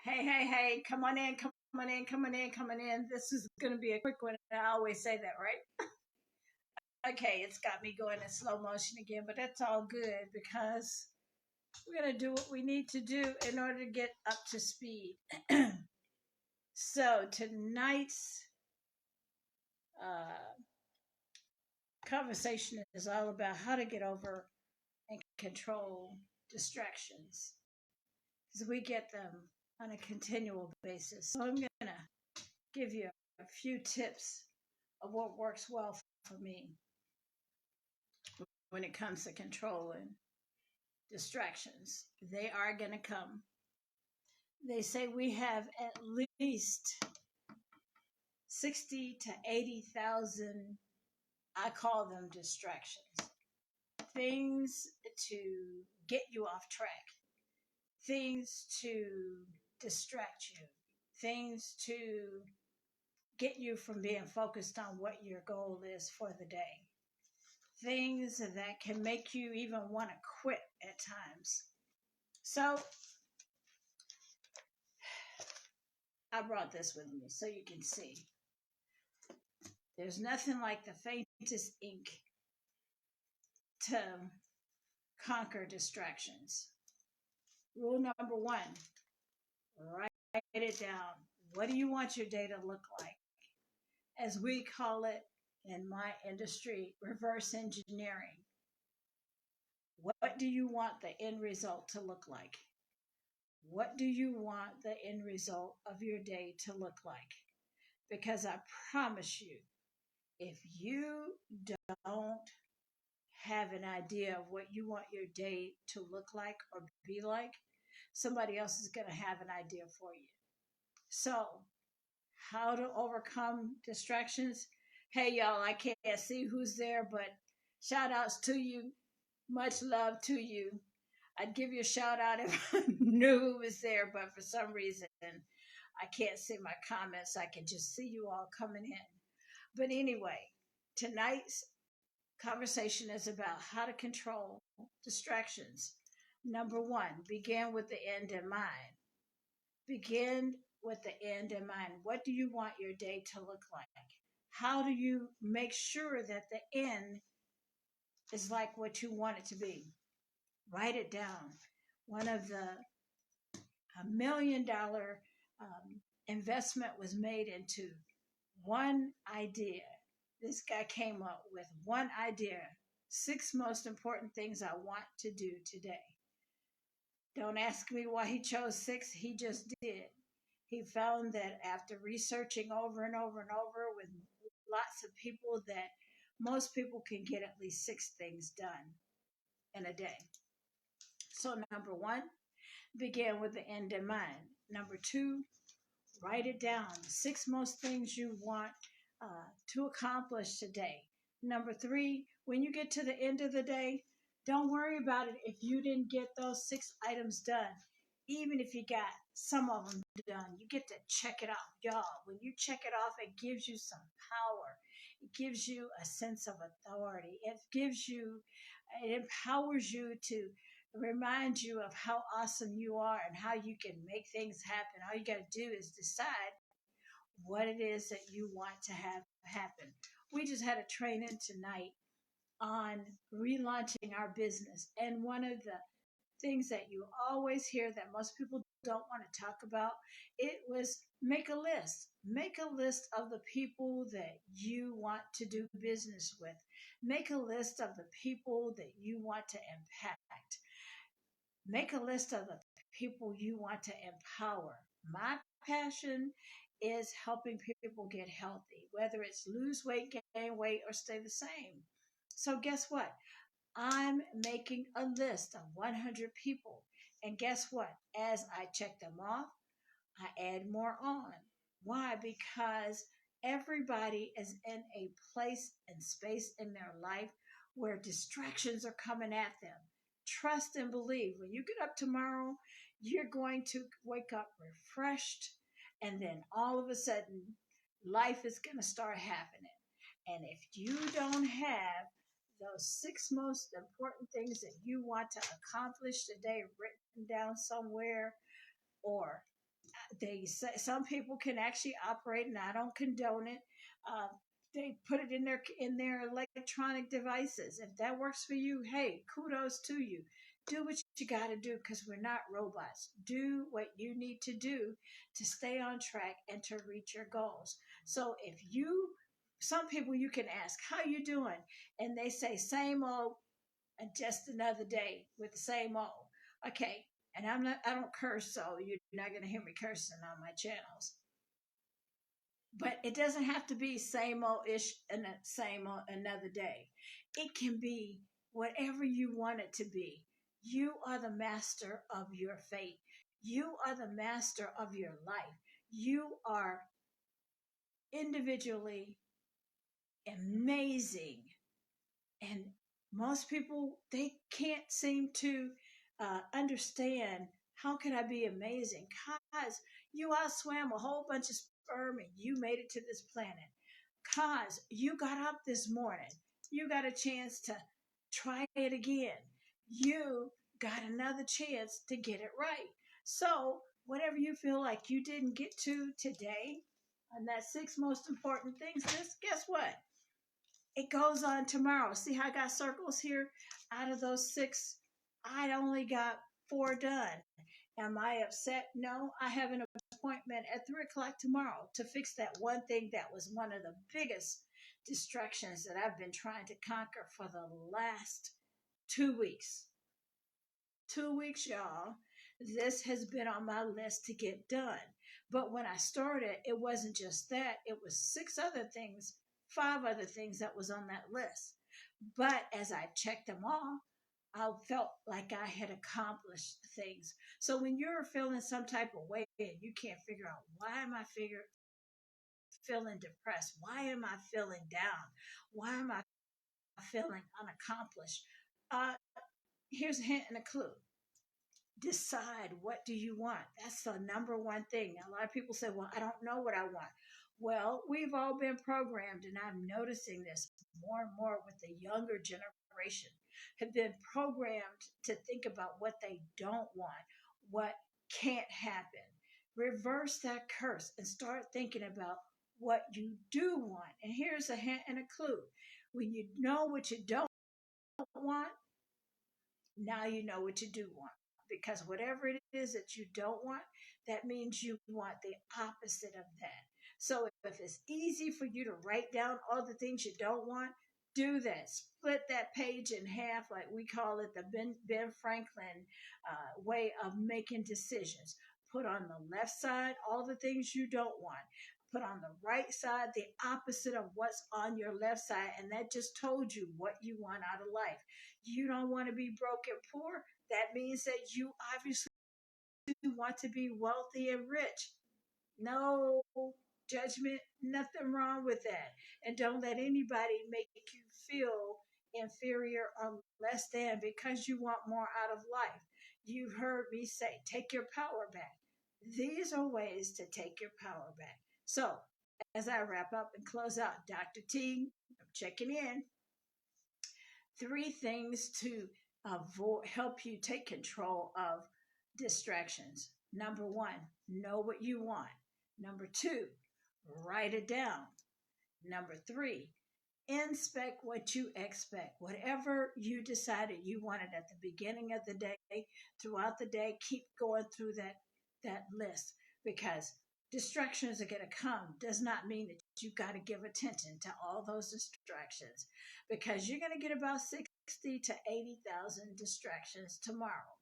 Hey, hey, hey, come on in, come on in, come on in, coming in. This is going to be a quick one. I always say that, right? Okay, it's got me going in slow motion again, but that's all good because we're going to do what we need to do in order to get up to speed. So, tonight's uh, conversation is all about how to get over and control distractions because we get them on a continual basis. So, I'm going to give you a few tips of what works well for me when it comes to controlling distractions. They are going to come. They say we have at least 60 to 80,000, I call them distractions, things to get you off track, things to distract you, things to get you from being focused on what your goal is for the day, things that can make you even want to quit at times. So I brought this with me so you can see. There's nothing like the faintest ink to conquer distractions. Rule number one, write it down. What do you want your day to look like? As we call it in my industry, reverse engineering. What do you want the end result to look like? What do you want the end result of your day to look like? Because I promise you, if you don't have an idea of what you want your day to look like or be like, somebody else is going to have an idea for you. So, how to overcome distractions? Hey, y'all, I can't see who's there, but shout outs to you. Much love to you. I'd give you a shout out if I knew who was there, but for some reason, I can't see my comments. I can just see you all coming in. But anyway, tonight's conversation is about how to control distractions. Number one, begin with the end in mind. Begin with the end in mind. What do you want your day to look like? How do you make sure that the end is like what you want it to be? Write it down. One of the $1 million investment was made into one idea. This guy came up with one idea. 6 most important things I want to do today. Don't ask me why he chose 6. He just did. He found that after researching over and over and over with lots of people that most people can get at least 6 things done in a day. So number one, begin with the end in mind. Number two, write it down. 6 most things you want to accomplish today. Number three, when you get to the end of the day, don't worry about it if you didn't get those 6 items done. Even if you got some of them done, you get to check it off. Y'all, when you check it off, it gives you some power. It gives you a sense of authority. It empowers you to remind you of how awesome you are and how you can make things happen. All you got to do is decide what it is that you want to have happen. We just had a training tonight on relaunching our business. And one of the things that you always hear that most people don't want to talk about, it was make a list. Make a list of the people that you want to do business with. Make a list of the people that you want to impact. Make a list of the people you want to empower. My passion is helping people get healthy, whether it's lose weight, gain weight, or stay the same. So, guess what? I'm making a list of 100 people. And guess what? As I check them off, I add more on. Why? Because everybody is in a place and space in their life where distractions are coming at them. Trust and believe. When you get up tomorrow, you're going to wake up refreshed, and then all of a sudden, life is going to start happening. And if you don't have those 6 most important things that you want to accomplish today written down somewhere, or They say some people can actually operate, and I don't condone it. Uh, they put it in their electronic devices. If that works for you, hey, kudos to you. Do what you got to do because we're not robots. Do what you need to do to stay on track and to reach your goals. So if you, some people you can ask, how you doing? And they say same old and just another day with the same old. Okay, and I don't curse, so you're not gonna hear me cursing on my channels. But it doesn't have to be same old ish and the same old another day. It can be whatever you want it to be. You are the master of your fate. You are the master of your life. You are individually amazing. And most people, they can't seem to understand how can I be amazing? Cause you outswam a whole bunch of sperm and you made it to this planet. Cause you got up this morning. You got a chance to try it again. You got another chance to get it right. So whatever you feel like you didn't get to today, and that six most important things, just guess what? It goes on tomorrow. See how I got circles here? Out of those six, I only got four done. Am I upset? No, I have an appointment at 3 o'clock tomorrow to fix that one thing that was one of the biggest distractions that I've been trying to conquer for the last 2 weeks. 2 weeks, y'all. This has been on my list to get done. But when I started, it wasn't just that, it was six other things, five other things that was on that list. But as I checked them all, I felt like I had accomplished things. So when you're feeling some type of way and you can't figure out why am I feeling depressed? Why am I feeling down? Why am I feeling unaccomplished? Uh, Here's a hint and a clue. Decide, what do you want? That's the number one thing. A lot of people say, well, I don't know what I want. Well, we've all been programmed, and I'm noticing this more and more with the younger generation, have been programmed to think about what they don't want, what can't happen. Reverse that curse and start thinking about what you do want. And here's a hint and a clue. When you know what you don't want, now you know what you do want. Because whatever it is that you don't want, that means you want the opposite of that. So if it's easy for you to write down all the things you don't want, do that. Split that page in half, like we call it the Ben Franklin way of making decisions. Put on the left side all the things you don't want. Put on the right side the opposite of what's on your left side. And that just told you what you want out of life. You don't want to be broke and poor. That means that you obviously want to be wealthy and rich. No judgment, nothing wrong with that. And don't let anybody make you feel inferior or less than because you want more out of life. You've heard me say, take your power back. These are ways to take your power back. So, as I wrap up and close out, Dr. T, I'm checking in. Three things to help you take control of distractions. Number one, know what you want. Number two, write it down. Number three, inspect what you expect. Whatever you decided you wanted at the beginning of the day, throughout the day, keep going through that list because distractions are going to come. Does not mean that you got to give attention to all those distractions because you're going to get about 60 to 80,000 distractions tomorrow.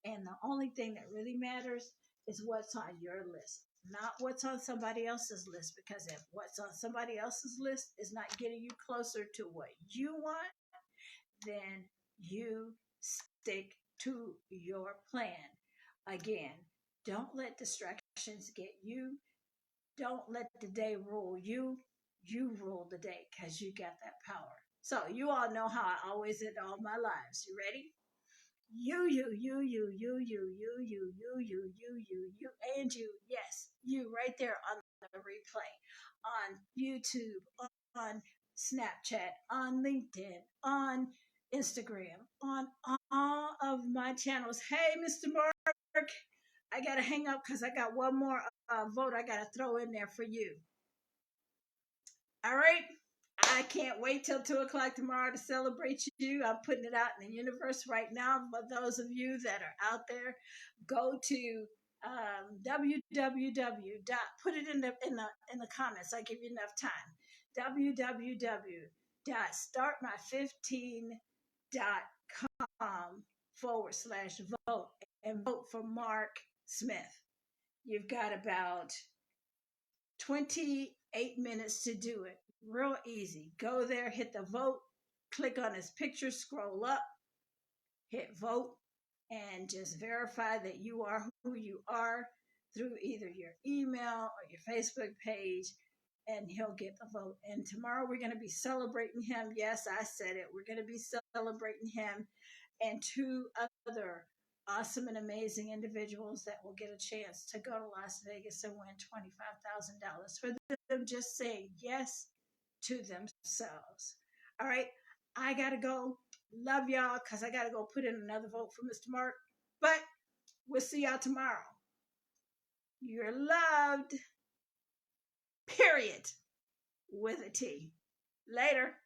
And the only thing that really matters is what's on your list, not what's on somebody else's list. Because if what's on somebody else's list is not getting you closer to what you want, then you stick to your plan. Again, don't let distractions get you. Don't let the day rule you. You rule the day because you got that power. So you all know how I always end all my lives. You ready? You, and you. Yes, you right there on the replay, on YouTube, on Snapchat, on LinkedIn, on Instagram, on all of my channels. Hey, Mr. Mark, I got to hang up because I got one more vote I got to throw in there for you. All right. I can't wait till 2 o'clock tomorrow to celebrate you. I'm putting it out in the universe right now. For those of you that are out there, go to www. Put it in the comments. I give you enough time. www.startmy15.com/vote and vote for Mark Smith. You've got about 28 minutes to do it. Real easy. Go there, hit the vote, click on his picture, scroll up, hit vote, and just verify that you are who you are through either your email or your Facebook page, and he'll get the vote. And tomorrow we're going to be celebrating him. Yes, I said it. We're going to be celebrating him and two other awesome and amazing individuals that will get a chance to go to Las Vegas and win $25,000 for them just saying yes to themselves. All right, I got to go. Love y'all because I got to go put in another vote for Mr. Mark. But we'll see y'all tomorrow. You're loved, period, with a T. Later.